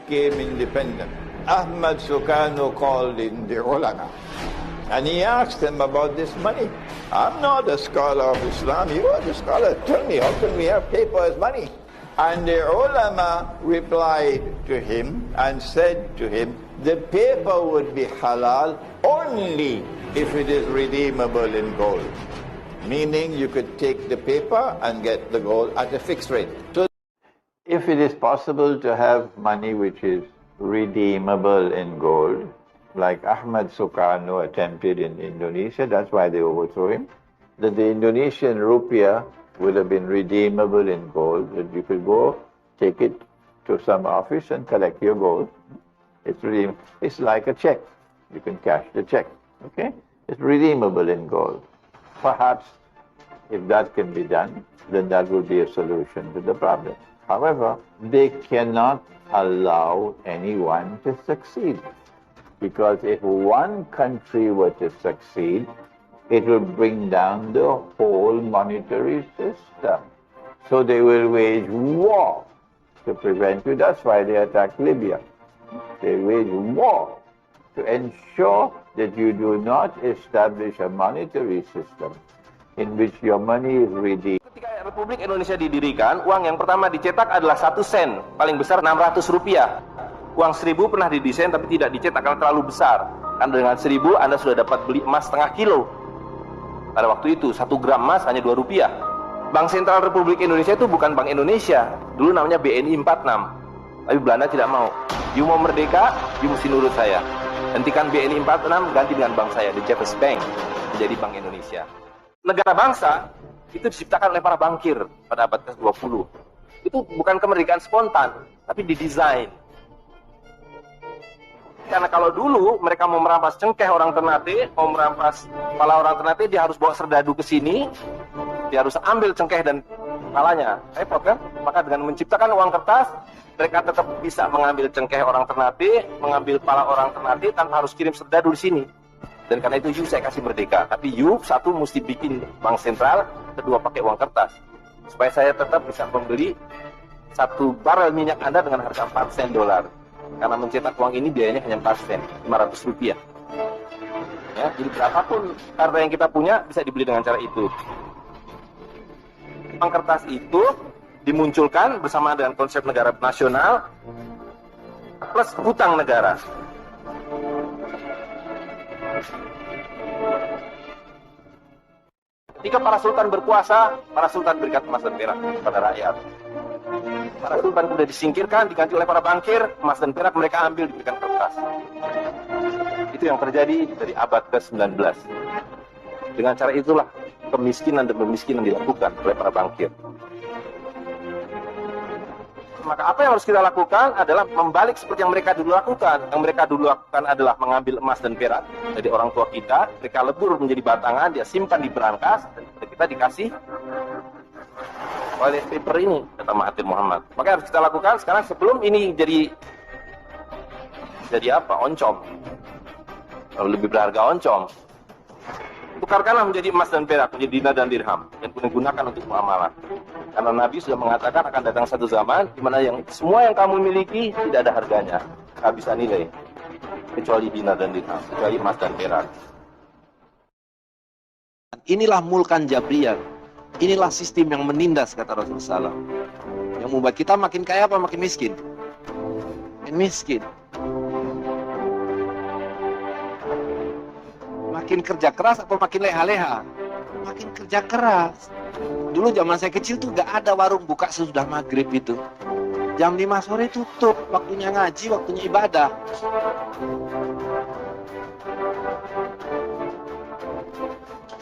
became independent, Ahmad Sukarno called in the ulama and he asked them about this money. I'm not a scholar of Islam, you are the scholar. Tell me, how can we have paper as money? And the ulama replied to him and said to him, the paper would be halal only if it is redeemable in gold. Meaning you could take the paper and get the gold at a fixed rate. So if it is possible to have money which is redeemable in gold, like Ahmad Sukarno attempted in Indonesia, that's why they overthrew him, that the Indonesian rupiah would have been redeemable in gold, that you could go take it to some office and collect your gold. It's like a check. You can cash the check, okay? It's redeemable in gold. Perhaps if that can be done, then that would be a solution to the problem. However, they cannot allow anyone to succeed. Because if one country were to succeed, it will bring down the whole monetary system. So they will wage war to prevent you. That's why they attacked Libya. They wage war to ensure that you do not establish a monetary system in which your money is redeemed. Ketika Republik Indonesia didirikan, uang yang pertama dicetak adalah 1 sen, paling besar 600 rupiah. Uang 1000 pernah didesain tapi tidak dicetak karena terlalu besar. Karena dengan 1000 Anda sudah dapat beli emas setengah kilo. Pada waktu itu 1 gram emas hanya 2 rupiah. Bank Sentral Republik Indonesia itu bukan Bank Indonesia. Dulu namanya BNI 46. Tapi Belanda tidak mau. You mau merdeka, you mesti nurut saya. Hentikan BNI 46, ganti dengan bank saya, The Jeffers Bank, menjadi Bank Indonesia. Negara bangsa itu diciptakan oleh para bankir pada abad ke-20. Itu bukan kemerdekaan spontan, tapi didesain. Karena kalau dulu mereka mau merampas cengkeh orang Ternate, mau merampas kepala orang Ternate, dia harus bawa serdadu ke sini, dia harus ambil cengkeh dan kepalanya. Repot kan? Maka dengan menciptakan uang kertas, mereka tetap bisa mengambil cengkeh orang Ternate, mengambil kepala orang Ternate tanpa harus kirim serdadu di sini. Dan karena itu saya kasih merdeka. Tapi satu mesti bikin bank sentral, kedua pakai uang kertas. Supaya saya tetap bisa membeli 1 barel minyak Anda dengan harga 4 sen dolar. Karena mencetak uang ini biayanya hanya 4 sen, 500 rupiah. Ya, jadi berapapun harta yang kita punya bisa dibeli dengan cara itu. Uang kertas itu dimunculkan bersama dengan konsep negara nasional plus hutang negara. Ketika para sultan berkuasa, para sultan berikan emas dan perak kepada rakyat. Para sultan sudah disingkirkan, diganti oleh para bankir, emas dan perak mereka ambil, diberikan kertas. Itu yang terjadi dari abad ke-19. Dengan cara itulah kemiskinan dan pemiskinan dilakukan oleh para bankir. Maka apa yang harus kita lakukan adalah membalik seperti yang mereka dulu lakukan. Yang mereka dulu lakukan adalah mengambil emas dan perak dari orang tua kita, mereka lebur menjadi batangan, dia simpan di berangkas, dan kita dikasih toilet paper ini, kata Mahathir Muhammad. Maka yang harus kita lakukan sekarang sebelum ini jadi apa? Oncom. Kalau lebih berharga oncom. Tukarkanlah menjadi emas dan perak, menjadi dinar dan dirham, dan gunakan untuk muamalah. Karena Nabi sudah mengatakan akan datang satu zaman di mana semua yang kamu miliki tidak ada harganya, kehabisan nilai, kecuali dinar dan dirham, kecuali emas dan perak. Inilah mulkan jabriyah, inilah sistem yang menindas, kata Rasulullah SAW. Yang membuat kita makin kaya apa makin miskin? Makin miskin. Makin kerja keras apa makin leha-leha? Makin kerja keras. Dulu zaman saya kecil tuh gak ada warung buka sesudah maghrib itu. Jam 5 sore tutup, waktunya ngaji, waktunya ibadah.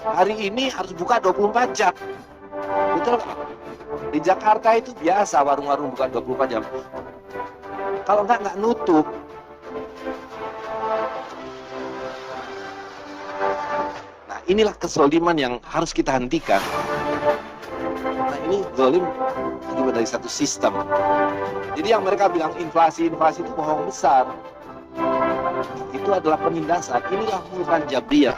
Hari ini harus buka 24 jam. Betul gak? Di Jakarta itu biasa warung-warung buka 24 jam. Kalau nggak nutup. Nah, inilah kezaliman yang harus kita hentikan. Nah, ini zalim akibat dari satu sistem. Jadi yang mereka bilang inflasi itu bohong besar. Itu adalah penindasan. Inilah mulkan jabriyah.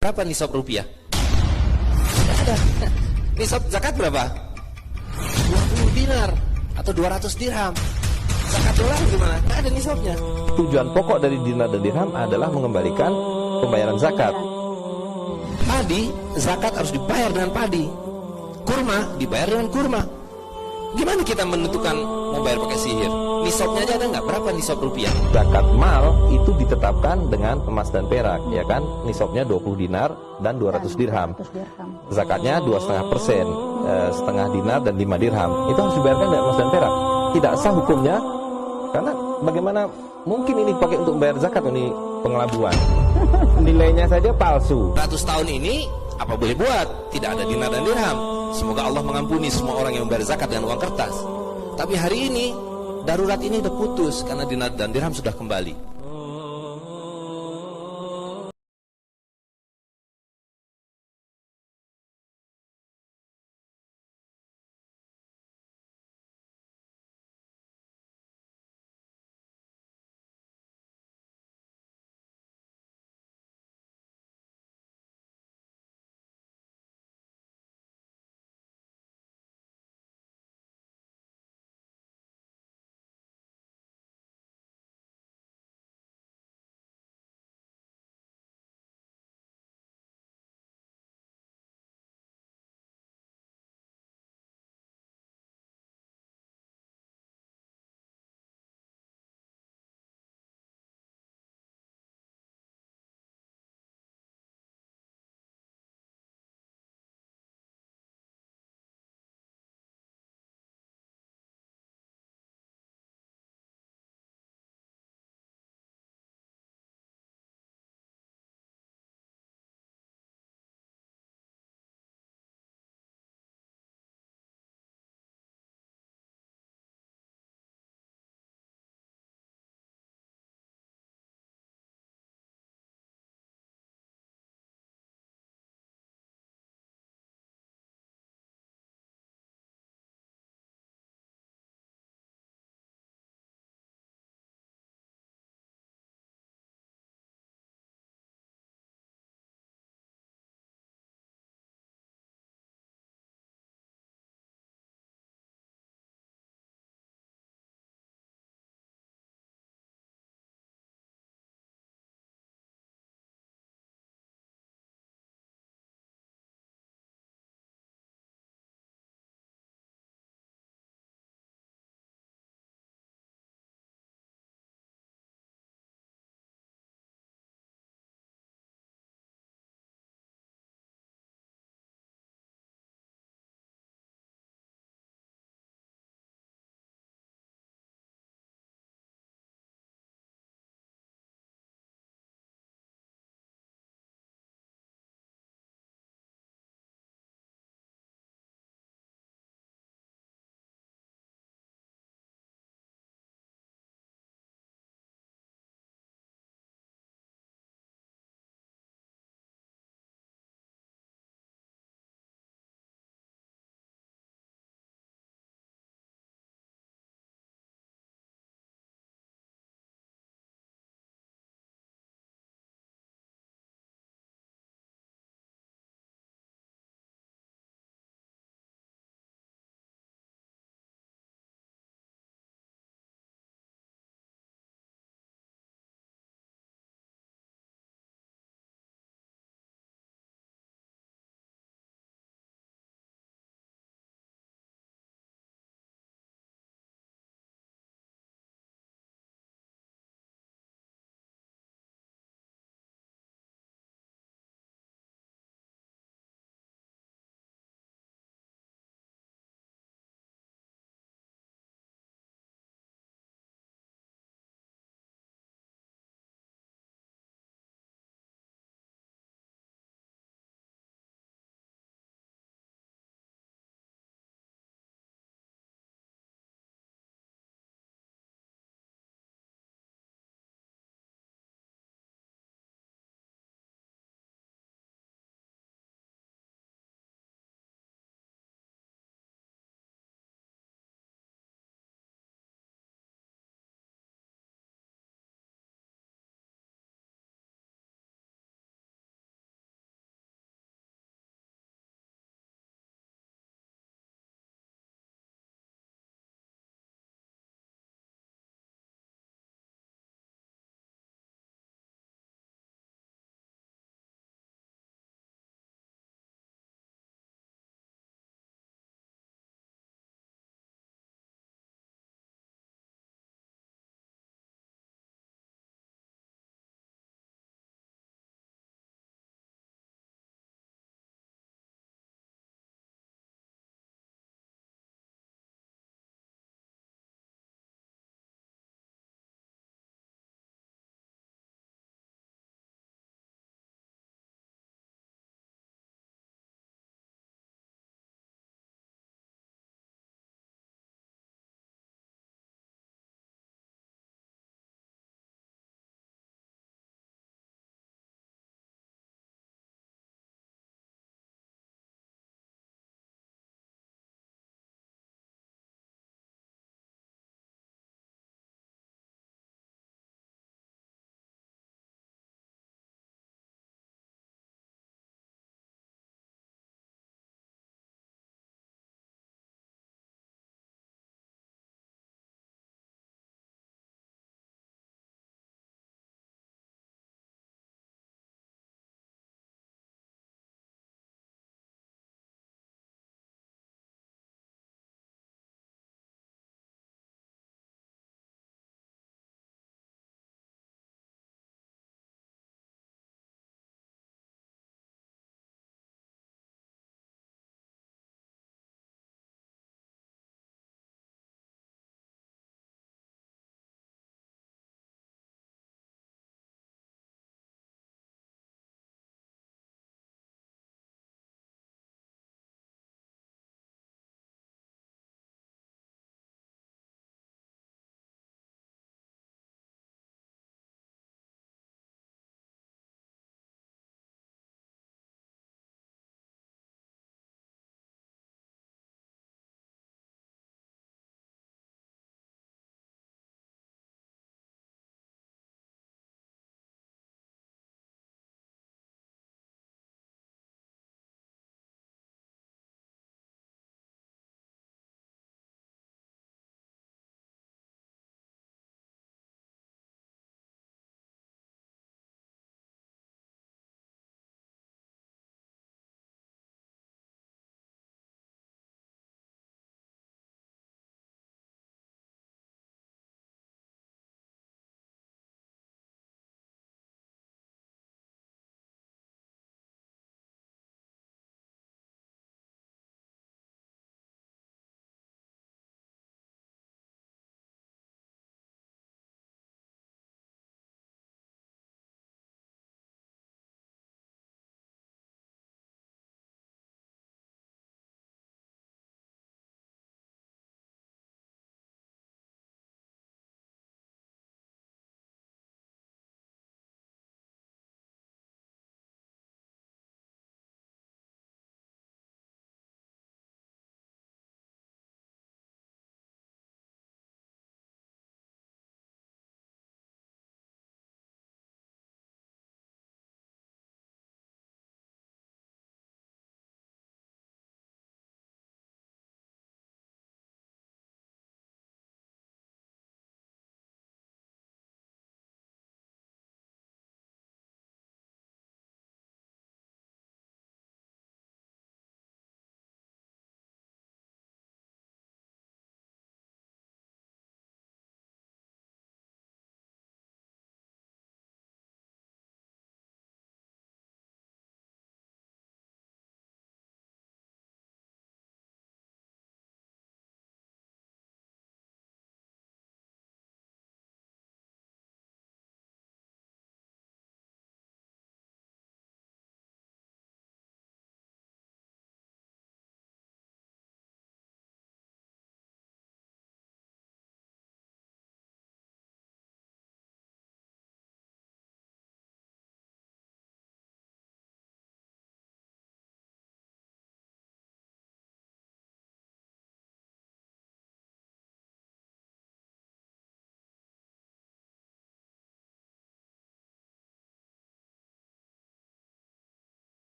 Berapa nisab rupiah? Ada. Nisab zakat berapa? 20 dinar atau 200 dirham. Zakat dolar gimana? Nggak ada nisabnya. Tujuan pokok dari dinar dan dirham adalah mengembalikan pembayaran zakat. Padi, zakat harus dibayar dengan padi. Kurma, dibayar dengan kurma. Gimana kita menentukan mau bayar pakai sihir? Nisabnya aja ada nggak? Berapa nisab rupiah? Zakat mal itu ditetapkan dengan emas dan perak, ya kan? Nisabnya 20 dinar dan 200 dirham. Zakatnya 2,5%, setengah dinar dan 5 dirham. Itu harus dibayarkan dengan emas dan perak. Tidak sah hukumnya, karena bagaimana mungkin ini pakai untuk bayar zakat, ini pengelabuan. Nilainya saja palsu. 100 tahun ini apa boleh buat? Tidak ada dinar dan dirham. Semoga Allah mengampuni semua orang yang membayar zakat dengan uang kertas. Tapi hari ini darurat ini udah putus karena dinar dan dirham sudah kembali.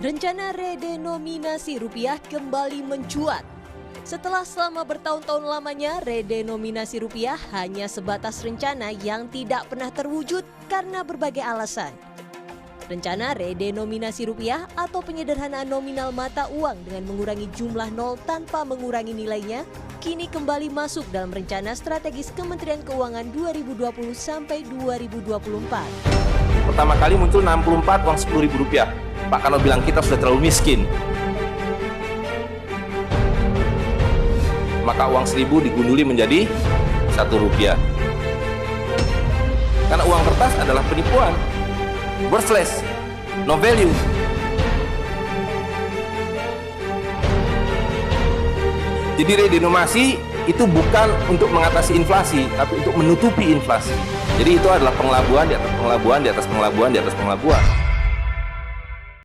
Rencana redenominasi rupiah kembali mencuat. Setelah selama bertahun-tahun lamanya, redenominasi rupiah hanya sebatas rencana yang tidak pernah terwujud karena berbagai alasan. Rencana redenominasi rupiah atau penyederhanaan nominal mata uang dengan mengurangi jumlah nol tanpa mengurangi nilainya, kini kembali masuk dalam rencana strategis Kementerian Keuangan 2020 sampai 2024. Pertama kali muncul 64 uang Rp10.000. Pak Karno bilang kita sudah terlalu miskin. Maka uang 1.000 digunduli menjadi Rp1. Karena uang kertas adalah penipuan, worthless, no value. Jadi redenominasi itu bukan untuk mengatasi inflasi, tapi untuk menutupi inflasi. Jadi itu adalah pengelabuan di atas pengelabuan di atas pengelabuan di atas pengelabuan.